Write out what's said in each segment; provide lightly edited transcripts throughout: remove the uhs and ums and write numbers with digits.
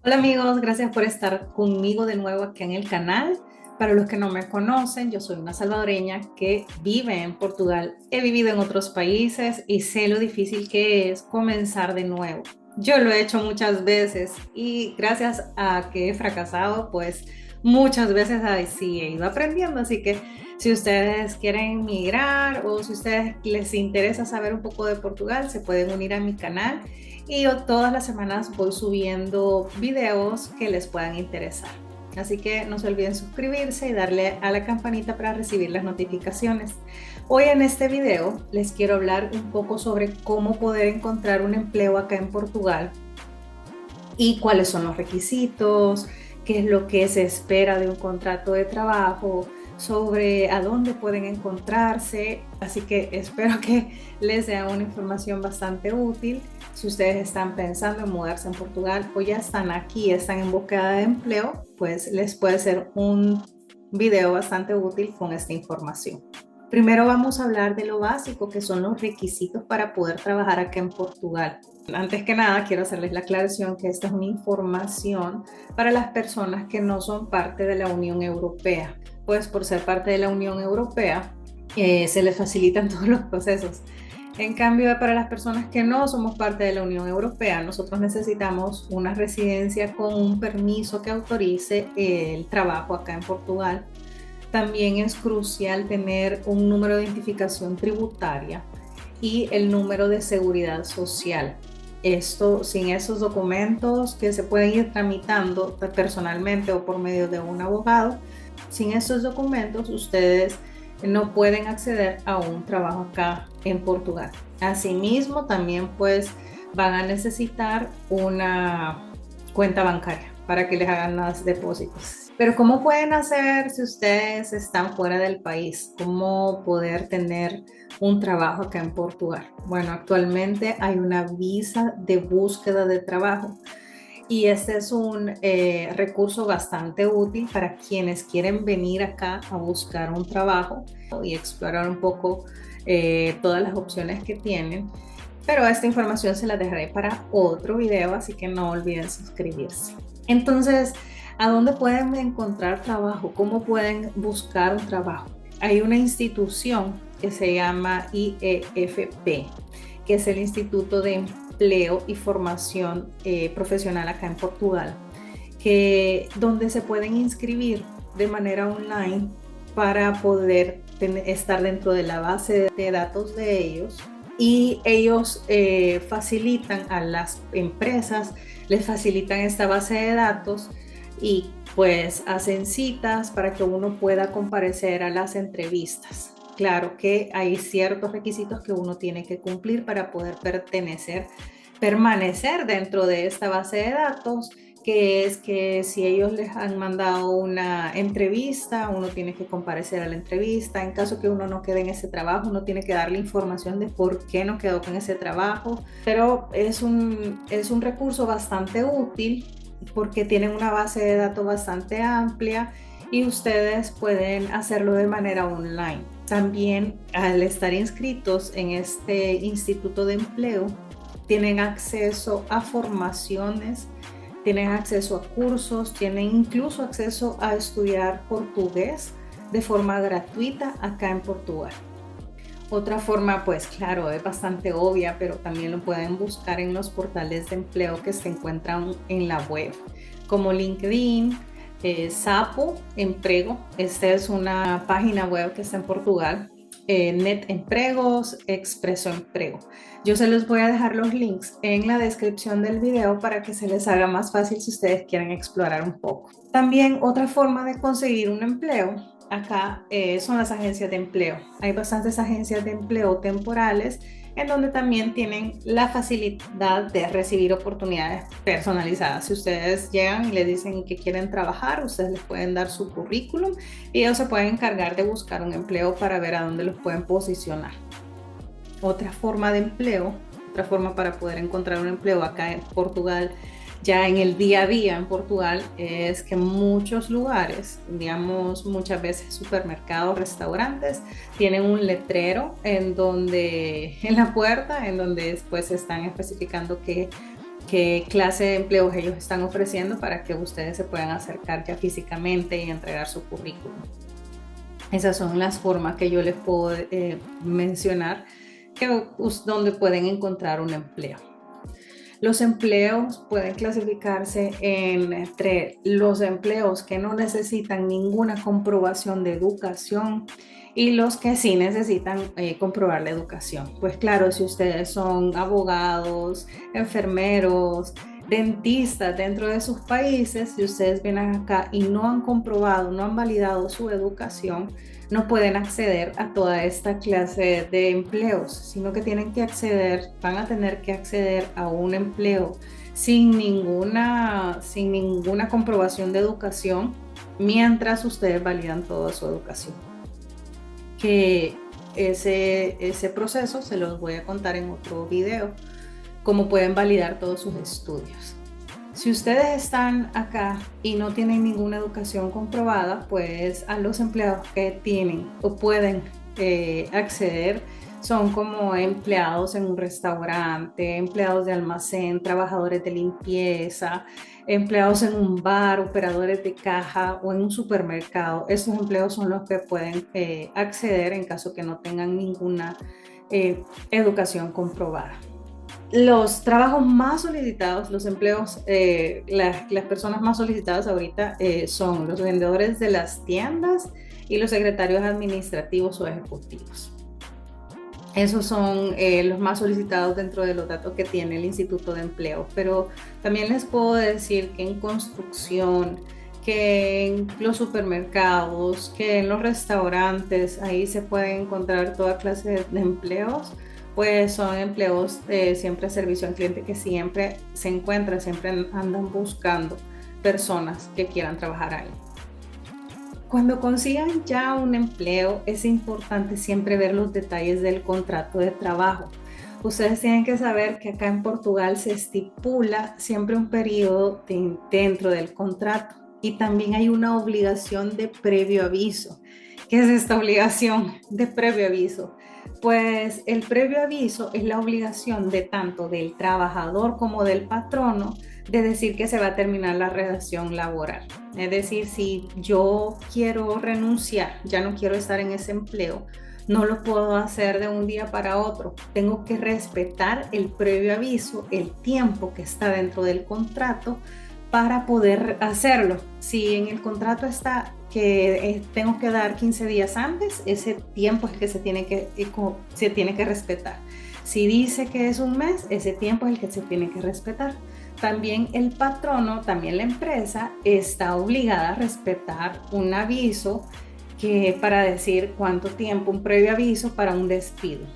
Hola amigos, gracias por estar conmigo de nuevo aquí en el canal. Para los que no me conocen, yo soy una salvadoreña que vive en Portugal. He vivido en otros países y sé lo difícil que es comenzar de nuevo. Yo lo he hecho muchas veces y gracias a que he fracasado, pues muchas veces sí he ido aprendiendo. Así que si ustedes quieren migrar o si a ustedes les interesa saber un poco de Portugal, se pueden unir a mi canal y yo todas las semanas voy subiendo videos que les puedan interesar. Así que no se olviden suscribirse y darle a la campanita para recibir las notificaciones. Hoy en este video les quiero hablar un poco sobre cómo poder encontrar un empleo acá en Portugal y cuáles son los requisitos, qué es lo que se espera de un contrato de trabajo, sobre a dónde pueden encontrarse. Así que espero que les sea una información bastante útil. Si ustedes están pensando en mudarse en Portugal o ya están aquí, están en búsqueda de empleo, pues les puede ser un video bastante útil con esta información. Primero vamos a hablar de lo básico, que son los requisitos para poder trabajar acá en Portugal. Antes que nada, quiero hacerles la aclaración que esta es una información para las personas que no son parte de la Unión Europea. Pues por ser parte de la Unión Europea, se les facilitan todos los procesos. En cambio, para las personas que no somos parte de la Unión Europea, nosotros necesitamos una residencia con un permiso que autorice el trabajo acá en Portugal. También es crucial tener un número de identificación tributaria y el número de seguridad social. Esto, sin esos documentos que se pueden ir tramitando personalmente o por medio de un abogado, sin esos documentos ustedes no pueden acceder a un trabajo acá en Portugal. Asimismo, también pues van a necesitar una cuenta bancaria para que les hagan los depósitos. Pero ¿cómo pueden hacer si ustedes están fuera del país? ¿Cómo poder tener un trabajo acá en Portugal? Bueno, actualmente hay una visa de búsqueda de trabajo y este es un recurso bastante útil para quienes quieren venir acá a buscar un trabajo y explorar un poco todas las opciones que tienen. Pero esta información se la dejaré para otro video, así que no olviden suscribirse. Entonces, ¿a dónde pueden encontrar trabajo? ¿Cómo pueden buscar un trabajo? Hay una institución que se llama IEFP, que es el Instituto de Empleo y Formación Profesional acá en Portugal, donde se pueden inscribir de manera online para poder estar dentro de la base de datos de ellos. Y ellos facilitan a las empresas, les facilitan esta base de datos y pues hacen citas para que uno pueda comparecer a las entrevistas. Claro que hay ciertos requisitos que uno tiene que cumplir para poder permanecer dentro de esta base de datos, que es que si ellos les han mandado una entrevista, uno tiene que comparecer a la entrevista. En caso que uno no quede en ese trabajo, uno tiene que darle información de por qué no quedó con ese trabajo. Pero es un recurso bastante útil porque tienen una base de datos bastante amplia y ustedes pueden hacerlo de manera online. También al estar inscritos en este Instituto de Empleo, tienen acceso a formaciones, tienen acceso a cursos, tienen incluso acceso a estudiar portugués de forma gratuita acá en Portugal. Otra forma, pues claro, es bastante obvia, pero también lo pueden buscar en los portales de empleo que se encuentran en la web, como LinkedIn, Sapo Emprego. Esta es una página web que está en Portugal. Net Empregos, Expreso Emprego. Yo se los voy a dejar los links en la descripción del video para que se les haga más fácil si ustedes quieren explorar un poco. También otra forma de conseguir un empleo acá son las agencias de empleo. Hay bastantes agencias de empleo temporales en donde también tienen la facilidad de recibir oportunidades personalizadas. Si ustedes llegan y les dicen que quieren trabajar, ustedes les pueden dar su currículum y ellos se pueden encargar de buscar un empleo para ver a dónde los pueden posicionar. Otra forma de empleo, otra forma para poder encontrar un empleo acá en Portugal, ya en el día a día en Portugal, es que muchos lugares, digamos muchas veces supermercados, restaurantes, tienen un letrero en la puerta, en donde después están especificando que qué clase de empleos ellos están ofreciendo para que ustedes se puedan acercar ya físicamente y entregar su currículum. Esas son las formas que yo les puedo mencionar donde pueden encontrar un empleo. Los empleos pueden clasificarse entre los empleos que no necesitan ninguna comprobación de educación y los que sí necesitan comprobar la educación. Pues claro, si ustedes son abogados, enfermeros, dentistas dentro de sus países, si ustedes vienen acá y no han comprobado, no han validado su educación, no pueden acceder a toda esta clase de empleos, sino que van a tener que acceder a un empleo sin ninguna comprobación de educación mientras ustedes validan toda su educación. Que ese proceso se los voy a contar en otro video, cómo pueden validar todos sus estudios. Si ustedes están acá y no tienen ninguna educación comprobada, pues a los empleados que tienen o pueden acceder son como empleados en un restaurante, empleados de almacén, trabajadores de limpieza, empleados en un bar, operadores de caja o en un supermercado. Esos empleos son los que pueden acceder en caso que no tengan ninguna educación comprobada. Los trabajos más solicitados, los empleos, las personas más solicitadas ahorita son los vendedores de las tiendas y los secretarios administrativos o ejecutivos. Esos son los más solicitados dentro de los datos que tiene el Instituto de Empleo, pero también les puedo decir que en construcción, que en los supermercados, que en los restaurantes, ahí se pueden encontrar toda clase de empleos. Pues son empleos siempre a servicio al cliente que siempre se encuentran, siempre andan buscando personas que quieran trabajar ahí. Cuando consigan ya un empleo, es importante siempre ver los detalles del contrato de trabajo. Ustedes tienen que saber que acá en Portugal se estipula siempre un periodo dentro del contrato y también hay una obligación de previo aviso. ¿Qué es esta obligación de previo aviso? Pues el previo aviso es la obligación de tanto del trabajador como del patrono de decir que se va a terminar la relación laboral. Es decir, si yo quiero renunciar, ya no quiero estar en ese empleo, no lo puedo hacer de un día para otro. Tengo que respetar el previo aviso, el tiempo que está dentro del contrato para poder hacerlo. Si en el contrato está que tengo que dar 15 días antes, ese tiempo es el que se tiene que respetar. Si dice que es un mes, ese tiempo es el que se tiene que respetar. También el patrono, también la empresa, está obligada a respetar un aviso para decir cuánto tiempo, un previo aviso para un despido.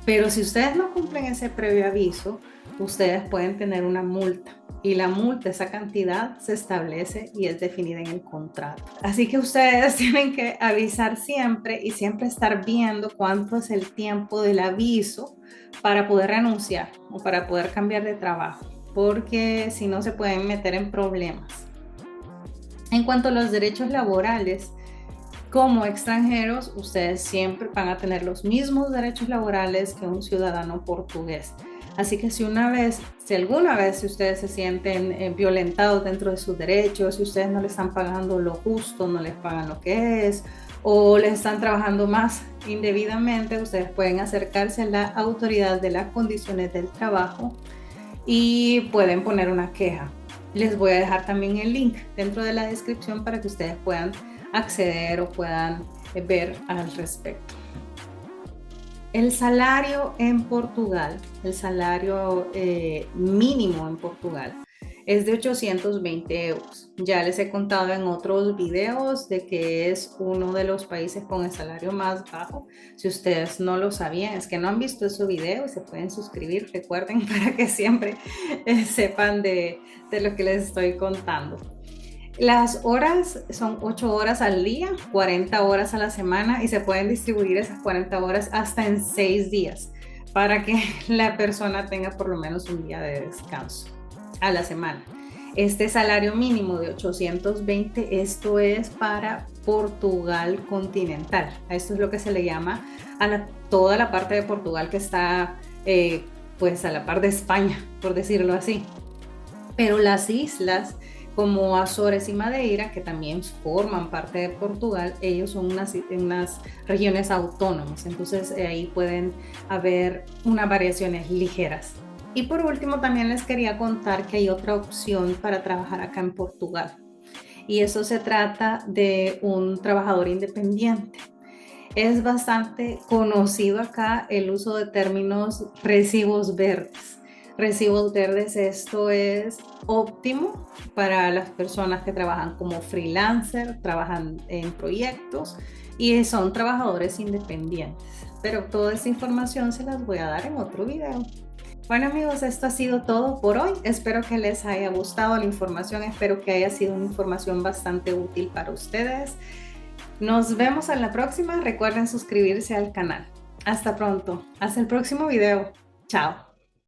Pero si ustedes no cumplen ese previo aviso, ustedes pueden tener una multa. Y la multa, esa cantidad, se establece y es definida en el contrato. Así que ustedes tienen que avisar siempre y siempre estar viendo cuánto es el tiempo del aviso para poder renunciar o para poder cambiar de trabajo, porque si no se pueden meter en problemas. En cuanto a los derechos laborales, como extranjeros, ustedes siempre van a tener los mismos derechos laborales que un ciudadano portugués. Así que si alguna vez ustedes se sienten violentados dentro de sus derechos, si ustedes no les están pagando lo justo, no les pagan lo que es, o les están trabajando más indebidamente, ustedes pueden acercarse a la autoridad de las condiciones del trabajo y pueden poner una queja. Les voy a dejar también el link dentro de la descripción para que ustedes puedan acceder o puedan ver al respecto. El salario en Portugal, el salario mínimo en Portugal es de 820 euros. Ya les he contado en otros videos de que es uno de los países con el salario más bajo. Si ustedes no lo sabían, es que no han visto ese video, se pueden suscribir, recuerden, para que siempre sepan de lo que les estoy contando. Las horas son 8 horas al día, 40 horas a la semana y se pueden distribuir esas 40 horas hasta en 6 días para que la persona tenga por lo menos un día de descanso a la semana. Este salario mínimo de 820, esto es para Portugal continental. Esto es lo que se le llama a toda la parte de Portugal que está pues a la par de España, por decirlo así. Pero las islas como Azores y Madeira, que también forman parte de Portugal, ellos son unas regiones autónomas, entonces ahí pueden haber unas variaciones ligeras. Y por último, también les quería contar que hay otra opción para trabajar acá en Portugal. Y eso se trata de un trabajador independiente. Es bastante conocido acá el uso de términos recibos verdes. Recibos verdes, esto es óptimo para las personas que trabajan como freelancer, trabajan en proyectos y son trabajadores independientes. Pero toda esa información se las voy a dar en otro video. Bueno amigos, esto ha sido todo por hoy. Espero que les haya gustado la información, espero que haya sido una información bastante útil para ustedes. Nos vemos en la próxima. Recuerden suscribirse al canal. Hasta pronto. Hasta el próximo video. Chao.